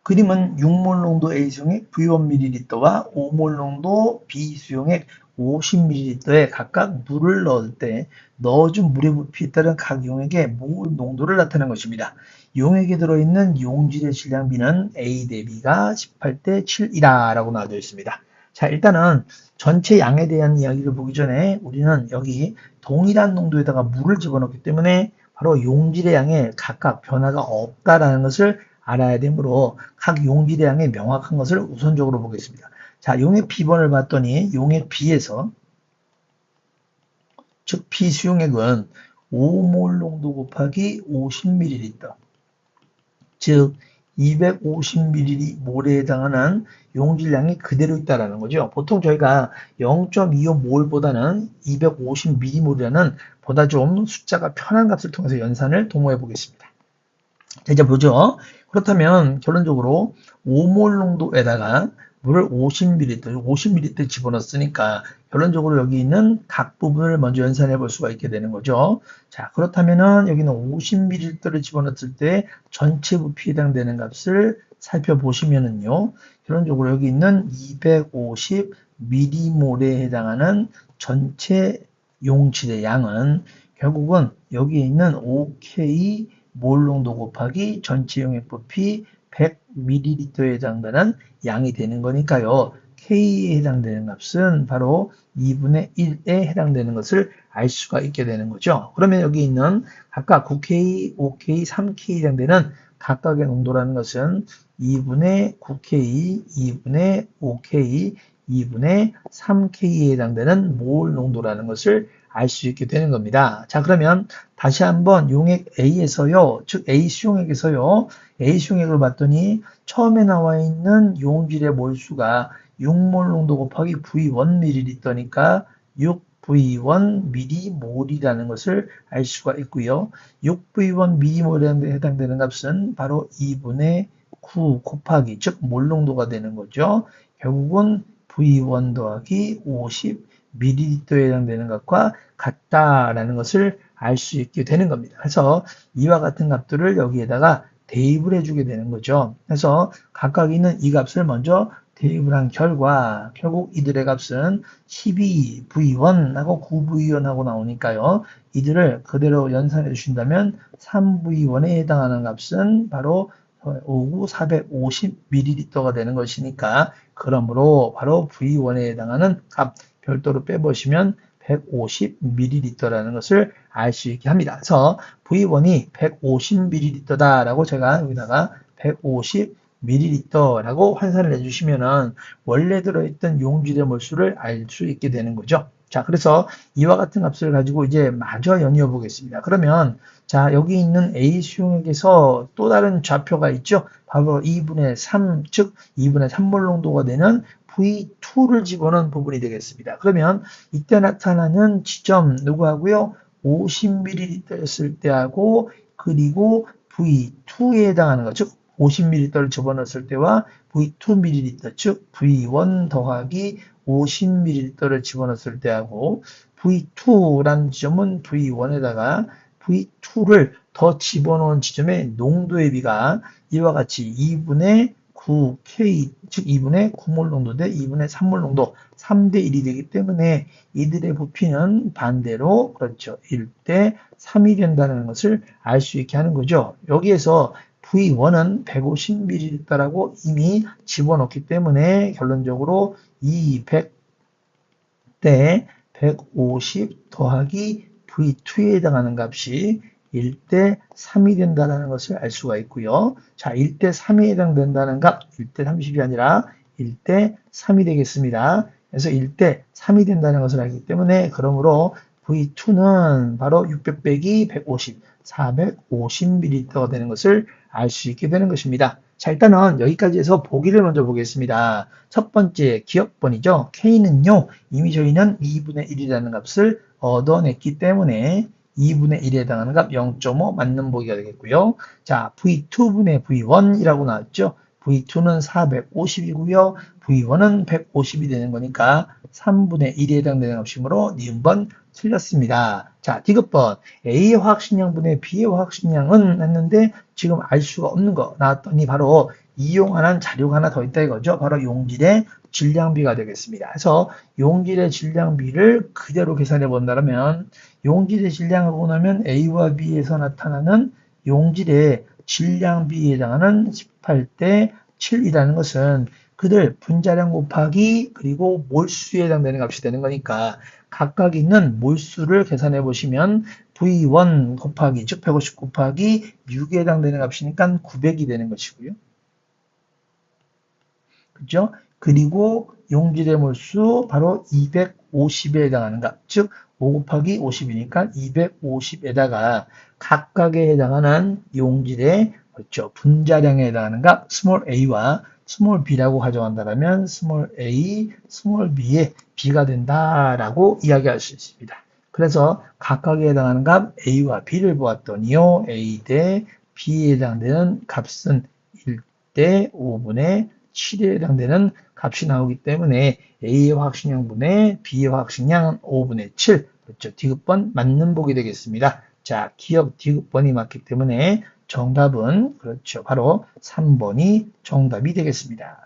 그림은 6몰 농도 A 수용액 V1ml와 5몰 농도 B 수용액 50ml에 각각 물을 넣을 때 넣어준 물의 부피에 따른 각 용액의 몰 농도를 나타낸 것입니다. 용액에 들어있는 용질의 질량비는 A 대 B가 18대 7이다 라고 나와져 있습니다. 자, 일단은 전체 양에 대한 이야기를 보기 전에 우리는 여기 동일한 농도에다가 물을 집어넣기 때문에 바로 용질의 양에 각각 변화가 없다라는 것을 알아야 되므로 각 용질의 양의 명확한 것을 우선적으로 보겠습니다. 자, 용액 B번을 봤더니 용액 B에서 즉 B 수용액은 5몰 농도 곱하기 50ml 즉 250ml몰에 해당하는 용질량이 그대로 있다는 거죠. 보통 저희가 0.25몰보다는 250ml몰이라는 보다 좀 숫자가 편한 값을 통해서 연산을 도모해 보겠습니다. 자, 이제 보죠. 그렇다면 결론적으로 5몰 농도에다가 물을 50ml 집어넣었으니까 결론적으로 여기 있는 각 부분을 먼저 연산해 볼 수가 있게 되는 거죠. 자, 그렇다면은 여기는 50ml를 집어넣었을 때 전체 부피에 해당되는 값을 살펴보시면은요. 결론적으로 여기 있는 250ml몰에 해당하는 전체 용질의 양은 결국은 여기에 있는 5K 몰 농도 곱하기 전체 용액 부피 100ml에 해당되는 양이 되는 거니까요. K에 해당되는 값은 바로 2분의 1에 해당되는 것을 알 수가 있게 되는 거죠. 그러면 여기 있는 각각 9K, 5K, 3K에 해당되는 각각의 농도라는 것은 2분의 9K, 2분의 5K, 2분의 3K에 해당되는 몰 농도라는 것을 알 수 있게 되는 겁니다. 자, 그러면 다시 한번 용액 A에서요, 즉 A 수용액에서요, A 수용액을 봤더니 처음에 나와 있는 용질의 몰수가 6몰 농도 곱하기 V1ml니까 6V1ml몰이라는 것을 알 수가 있고요. 6V1ml몰에 해당되는 값은 바로 2분의 9 곱하기 즉 몰 농도가 되는 거죠. 결국은 V1 더하기 50ml에 해당되는 것과 같다라는 것을 알 수 있게 되는 겁니다. 그래서 이와 같은 값들을 여기에다가 대입을 해주게 되는 거죠. 그래서 각각 있는 이 값을 먼저 대입을 한 결과 결국 이들의 값은 12V1하고 9V1하고 나오니까요. 이들을 그대로 연산해 주신다면 3V1에 해당하는 값은 바로 450ml가 되는 것이니까 그러므로 바로 V1에 해당하는 값 별도로 빼보시면 150ml라는 것을 알 수 있게 합니다. 그래서 V1이 150ml다라고 제가 여기다가 150ml라고 환산을 해주시면은 원래 들어있던 용질의 몰수를 알 수 있게 되는 거죠. 자, 그래서 이와 같은 값을 가지고 이제 마저 연이어 보겠습니다. 그러면 자, 여기 있는 A 수용액에서 또 다른 좌표가 있죠. 바로 2분의 3, 즉 2분의 3몰 농도가 되는 V2를 집어넣은 부분이 되겠습니다. 그러면 이때 나타나는 지점 누구하고요? 50ml였을 때하고 그리고 V2에 해당하는 것, 즉 50ml를 집어넣었을 때와 V2ml, 즉 V1 더하기 50ml를 집어넣었을 때하고 V2라는 지점은 V1에다가 V2를 더 집어넣은 지점의 농도의 비가 이와 같이 2분의 9K, 즉 2분의 9몰 농도 대 2분의 3몰 농도 3대 1이 되기 때문에 이들의 부피는 반대로 그렇죠. 1대 3이 된다는 것을 알 수 있게 하는 거죠. 여기에서 V1은 150ml라고 이미 집어넣기 때문에 결론적으로 200대 150 더하기 V2에 해당하는 값이 1대 3이 된다는 것을 알 수가 있고요. 자, 1대 3에 해당된다는 값, 1대 30이 아니라 1대 3이 되겠습니다. 그래서 1대 3이 된다는 것을 알기 때문에 그러므로 V2는 바로 600 빼기 150, 450ml가 되는 것을 알 수 있게 되는 것입니다. 자, 일단은 여기까지 해서 보기를 먼저 보겠습니다. 첫 번째 기억번이죠. K는요, 이미 저희는 2분의 1이라는 값을 얻어냈기 때문에 2분의 1에 해당하는 값 0.5 맞는 보기가 되겠고요. 자, V2분의 V1이라고 나왔죠. V2는 450이고요. V1은 150이 되는 거니까 3분의 1에 해당되는 값이므로 니은번 틀렸습니다. 자, 디귿번 A의 화학식량분의 B의 화학식량은 했는데 지금 알 수가 없는 거 나왔더니 바로 이용하는 자료가 하나 더 있다 이거죠. 바로 용질의 질량비가 되겠습니다. 그래서 용질의 질량비를 그대로 계산해 본다면 용질의 질량하고 나면 A와 B에서 나타나는 용질의 질량비에 해당하는 18대 7이라는 것은 그들 분자량 곱하기 그리고 몰수에 해당되는 값이 되는 거니까 각각 있는 몰수를 계산해 보시면 V1 곱하기 즉 150 곱하기 6에 해당되는 값이니까 900이 되는 것이고요. 그죠? 그리고 용질의 몰수 바로 250에 해당하는 값, 즉 5 곱하기 50이니까 250에다가 각각에 해당하는 용질의 그렇죠. 분자량에 해당하는 값 스몰 a와 스몰 b라고 가져간다면 스몰 a, 스몰 b의 b가 된다라고 이야기할 수 있습니다. 그래서 각각에 해당하는 값 a와 b를 보았더니요. a 대 b에 해당되는 값은 1대 5분의 7에 해당되는 값이 나오기 때문에 A의 화학식량분의 B의 화학식량은 5분의 7. 그렇죠. 디귿번 맞는 복이 되겠습니다. 자, 기억 디귿번이 맞기 때문에 정답은 그렇죠. 바로 3번이 정답이 되겠습니다.